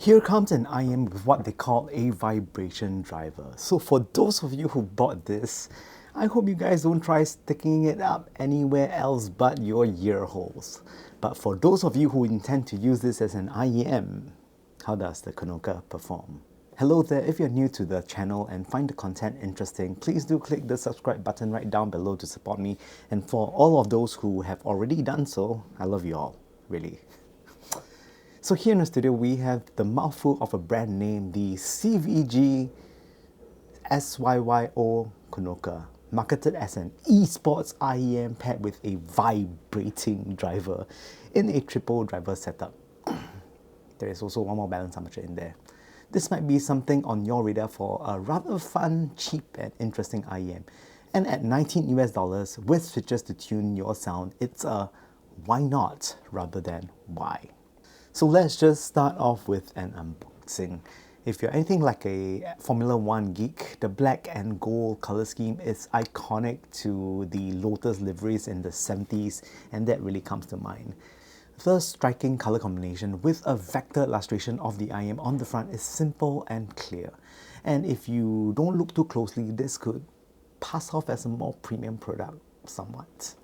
Here comes an IM with what they call a vibration driver. So for those of you who bought this, I hope you guys don't try sticking it up anywhere else but your ear holes. But for those of you who intend to use this as an IEM, how does the Konoka perform? Hello there, if you're new to the channel and find the content interesting, please do click the subscribe button right down below to support me. And for all of those who have already done so, I love you all, really. So here in the studio we have the mouthful of a brand name, the CVJ Konoka, marketed as an esports IEM paired with a vibrating driver in a triple driver setup. There is also one more balance armature in there. This might be something on your radar for a rather fun, cheap and interesting IEM. And at $19 with switches to tune your sound, it's a why not rather than why. So let's just start off with an unboxing. If you're anything like a Formula 1 geek, the black and gold color scheme is iconic to the Lotus liveries in the 70s, and that really comes to mind. The striking color combination with a vector illustration of the IM on the front is simple and clear. And if you don't look too closely, this could pass off as a more premium product somewhat.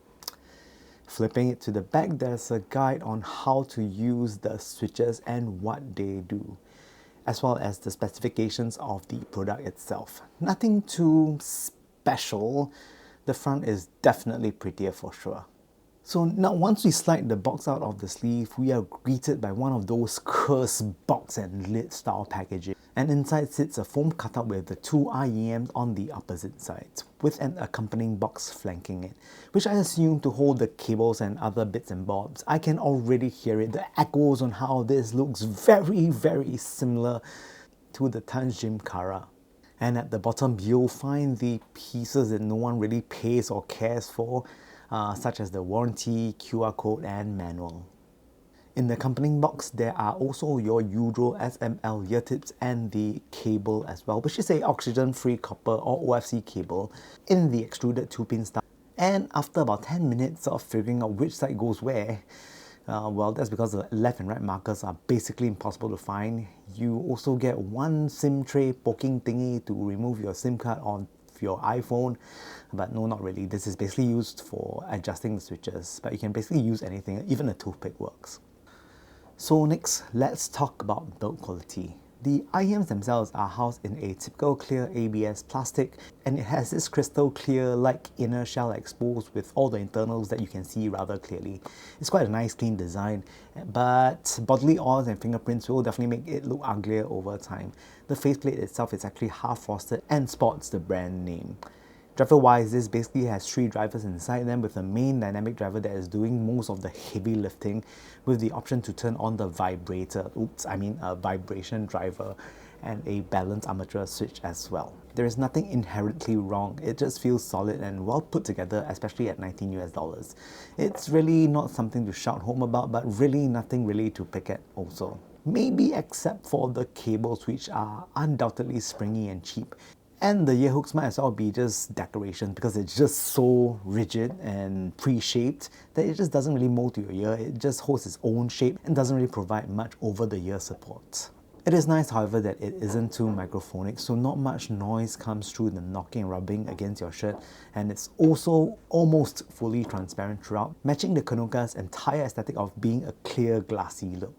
Flipping it to the back, there's a guide on how to use the switches and what they do, as well as the specifications of the product itself. Nothing too special. The front is definitely prettier for sure. So now once we slide the box out of the sleeve, we are greeted by one of those cursed box and lid style packaging. And inside sits a foam cutout with the two IEMs on the opposite sides, with an accompanying box flanking it, which I assume to hold the cables and other bits and bobs. I can already hear it, the echoes on how this looks very similar to the Tanjim Kara. And at the bottom you'll find the pieces that no one really pays or cares for, such as the warranty, QR code and manual. In the accompanying box, there are also your usual SML ear tips and the cable as well, which is a oxygen-free copper or OFC cable in the extruded 2-pin style. And after about 10 minutes of figuring out which side goes where, well, that's because the left and right markers are basically impossible to find. You also get one SIM tray poking thingy to remove your SIM card on your iPhone, but no, not really. This is basically used for adjusting the switches, but you can basically use anything, even a toothpick works. So next, let's talk about build quality. The IEMs themselves are housed in a typical clear ABS plastic, and it has this crystal clear like inner shell exposed with all the internals that you can see rather clearly. It's quite a nice clean design, but bodily oils and fingerprints will definitely make it look uglier over time. The faceplate itself is actually half frosted and sports the brand name. Driver-wise, this basically has 3 drivers inside them, with a main dynamic driver that is doing most of the heavy lifting, with the option to turn on the vibrator, a vibration driver, and a balance armature switch as well. There is nothing inherently wrong, it just feels solid and well put together, especially at $19. It's really not something to shout home about, but really nothing really to pick at also. Maybe except for the cables, which are undoubtedly springy and cheap. And the ear hooks might as well be just decoration because it's just so rigid and pre-shaped that it just doesn't really mold to your ear. It just holds its own shape and doesn't really provide much over-the-ear support. It is nice, however, that it isn't too microphonic, so not much noise comes through the knocking and rubbing against your shirt, and it's also almost fully transparent throughout, matching the Konoka's entire aesthetic of being a clear, glassy look.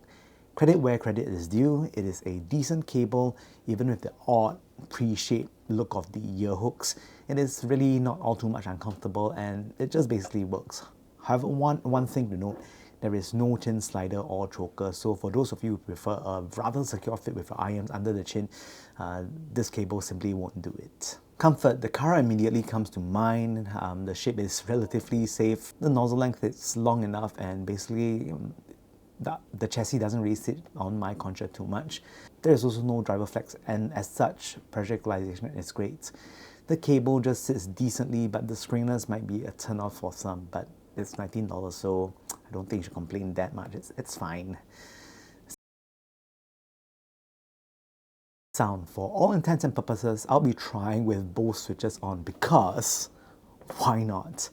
Credit where credit is due, it is a decent cable, even with the odd pre-shaped look of the ear hooks. It is really not all too much uncomfortable and it just basically works. However, one thing to note, there is no chin slider or choker, so for those of you who prefer a rather secure fit with your IEMs under the chin, this cable simply won't do it. Comfort, the Kara immediately comes to mind. The shape is relatively safe, the nozzle length is long enough, and basically the chassis doesn't really sit on my concha too much. There is also no driver flex, and as such, pressure equalization is great. The cable just sits decently, but the stringiness might be a turn off for some, but it's $19, so I don't think you should complain that much. It's fine. Sound, for all intents and purposes, I'll be trying with both switches on because why not?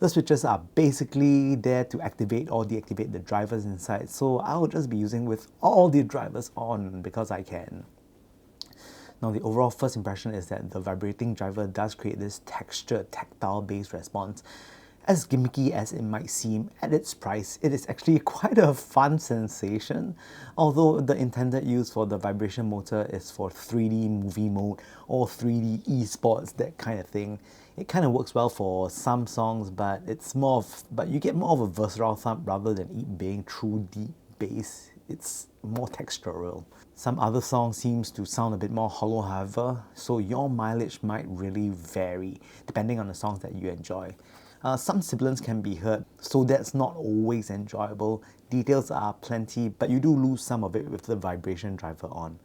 The switches are basically there to activate or deactivate the drivers inside, so I'll just be using with all the drivers on because I can. Now, the overall first impression is that the vibrating driver does create this textured, tactile bass response. As gimmicky as it might seem, at its price, it is actually quite a fun sensation. Although the intended use for the vibration motor is for 3D movie mode or 3D esports, that kind of thing. It kind of works well for some songs, but you get more of a versatile thump rather than it being true deep bass. It's more textural. Some other songs seems to sound a bit more hollow, however, so your mileage might really vary depending on the songs that you enjoy. Some sibilants can be heard, so that's not always enjoyable. Details are plenty, but you do lose some of it with the vibration driver on.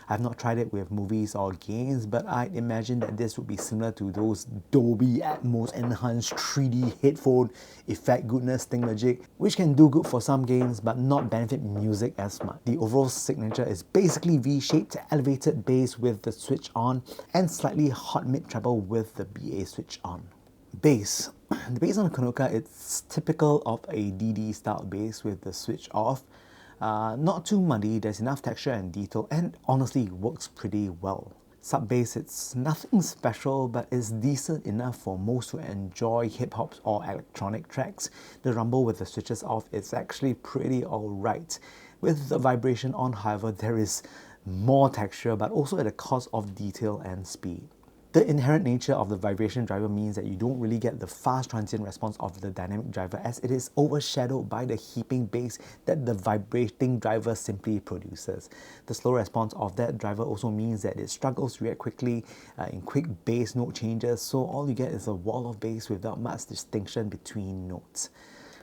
I've not tried it with movies or games, but I'd imagine that this would be similar to those Dolby Atmos enhanced 3D headphone effect goodness thingamajig, which can do good for some games but not benefit music as much. The overall signature is basically V-shaped elevated bass with the switch on and slightly hot mid treble with the BA switch on. Bass. The bass on the Konoka, it's typical of a DD style bass with the switch off. Not too muddy, there's enough texture and detail, and honestly works pretty well. Sub bass, it's nothing special, but it's decent enough for most who enjoy hip-hop or electronic tracks. The rumble with the switches off is actually pretty alright. With the vibration on, however, there is more texture, but also at the cost of detail and speed. The inherent nature of the vibration driver means that you don't really get the fast transient response of the dynamic driver, as it is overshadowed by the heaping bass that the vibrating driver simply produces. The slow response of that driver also means that it struggles to react quickly in quick bass note changes, so all you get is a wall of bass without much distinction between notes.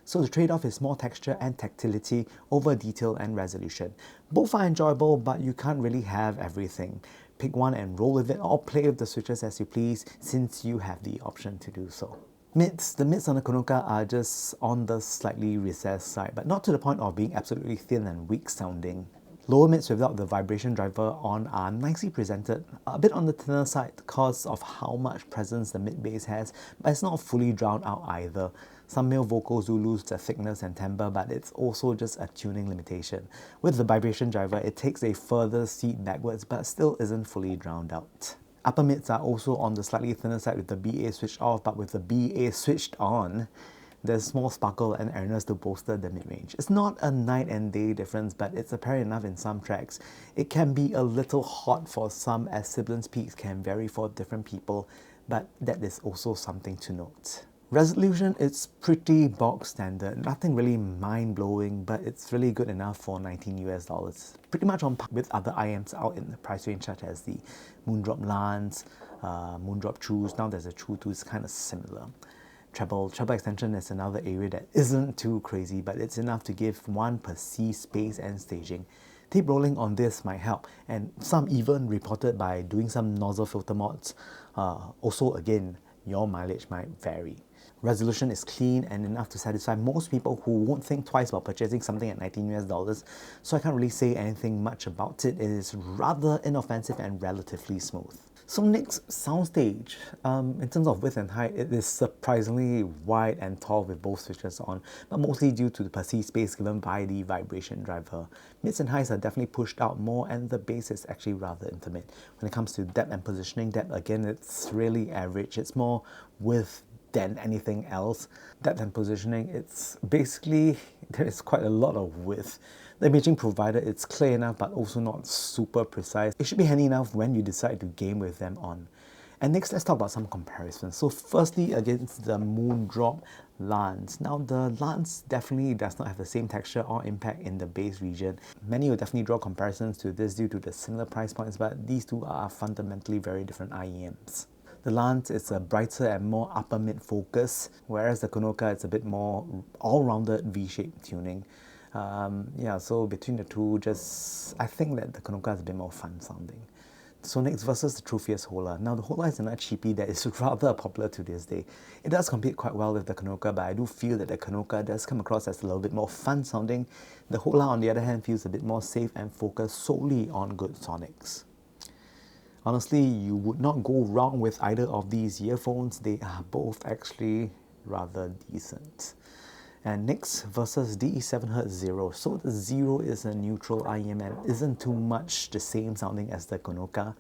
So the trade-off is more texture and tactility over detail and resolution. Both are enjoyable, but you can't really have everything. Pick one and roll with it, or play with the switches as you please, since you have the option to do so. Mids. The mids on the Konoka are just on the slightly recessed side, but not to the point of being absolutely thin and weak sounding. Lower mids without the vibration driver on are nicely presented, a bit on the thinner side because of how much presence the mid bass has, but it's not fully drowned out either. Some male vocals do lose their thickness and timbre, but it's also just a tuning limitation. With the vibration driver, it takes a further seat backwards, but still isn't fully drowned out. Upper mids are also on the slightly thinner side with the BA switched off, but with the BA switched on, there's small sparkle and airiness to bolster the mid-range. It's not a night and day difference, but it's apparent enough in some tracks. It can be a little hot for some, as sibilance peaks can vary for different people, but that is also something to note. Resolution, it's pretty bog standard, nothing really mind-blowing, but it's really good enough for $19 US. Pretty much on par with other IMs out in the price range, such as the Moondrop Lans, Moondrop Trues. Now there's a True 2, it's kind of similar. Treble extension is another area that isn't too crazy, but it's enough to give one perceived space and staging. Tape rolling on this might help, and some even reported by doing some nozzle filter mods. Also, again, your mileage might vary. Resolution is clean and enough to satisfy most people who won't think twice about purchasing something at $19 US, so I can't really say anything much about it. It is rather inoffensive and relatively smooth. So next, Soundstage. In terms of width and height, it is surprisingly wide and tall with both switches on, but mostly due to the perceived space given by the vibration driver. Mids and highs are definitely pushed out more, and the bass is actually rather intimate. When it comes to depth and positioning, depth again, it's really average. It's more width than anything else. Depth and positioning, it's basically, there is quite a lot of width. The imaging provided, it's clear enough but also not super precise. It should be handy enough when you decide to game with them on. And next, let's talk about some comparisons. So firstly, against the Moondrop Lans. Now the Lans definitely does not have the same texture or impact in the bass region. Many will definitely draw comparisons to this due to the similar price points, but these two are fundamentally very different IEMs. The Lans is a brighter and more upper mid focus, whereas the Konoka is a bit more all-rounded V-shaped tuning. Yeah, so between the two, I think that the Konoka is a bit more fun sounding. So next, versus the Truthear Hola. Now the Hola is another cheapie that is rather popular to this day. It does compete quite well with the Konoka, but I do feel that the Konoka does come across as a little bit more fun sounding. The Hola, on the other hand, feels a bit more safe and focused solely on good sonics. Honestly, you would not go wrong with either of these earphones. They are both actually rather decent. And next, versus DE7Hz Zero. So the Zero is a neutral IEM and isn't too much the same sounding as the Konoka,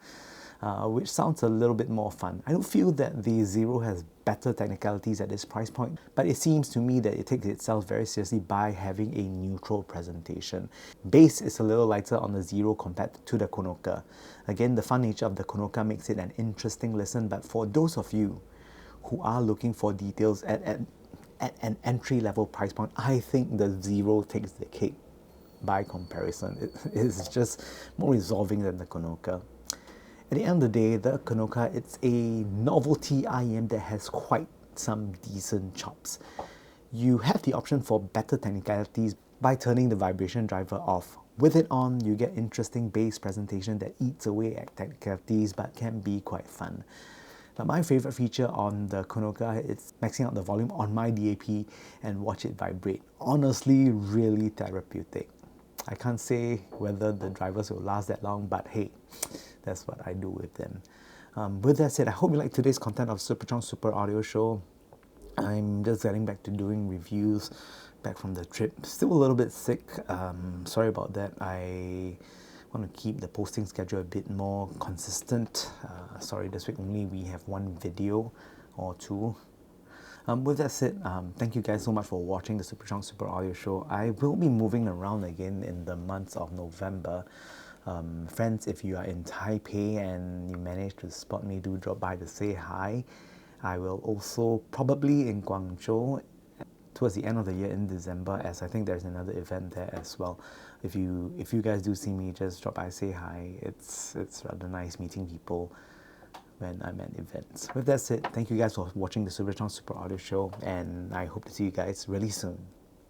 which sounds a little bit more fun. I don't feel that the Zero has better technicalities at this price point, but it seems to me that it takes itself very seriously by having a neutral presentation. Bass is a little lighter on the Zero compared to the Konoka. Again, the fun nature of the Konoka makes it an interesting listen, but for those of you who are looking for details at an entry-level price point, I think the Zero takes the cake by comparison. It is just more resolving than the Konoka. At the end of the day, the Konoka, it's a novelty IEM that has quite some decent chops. You have the option for better technicalities by turning the vibration driver off. With it on, you get interesting bass presentation that eats away at technicalities but can be quite fun. But my favorite feature on the Konoka is maxing out the volume on my DAP and watch it vibrate. Honestly, really therapeutic. I can't say whether the drivers will last that long, but hey, that's what I do with them. With that said, I hope you like today's content of Superchong Super Audio Show. I'm just getting back to doing reviews, back from the trip. Still a little bit sick. Sorry about that. I want to keep the posting schedule a bit more consistent. Sorry, this week only we have one video or two. With that said, thank you guys so much for watching the Superchong Super Audio Show. I will be moving around again in the months of November. Friends, if you are in Taipei and you manage to spot me, do drop by to say hi. I will also probably in Guangzhou towards the end of the year in December, as I think there's another event there as well. If you guys do see me, just drop by, say hi. It's rather nice meeting people when I'm at events. With that said, thank you guys for watching the Superchong Super Audio Show, and I hope to see you guys really soon.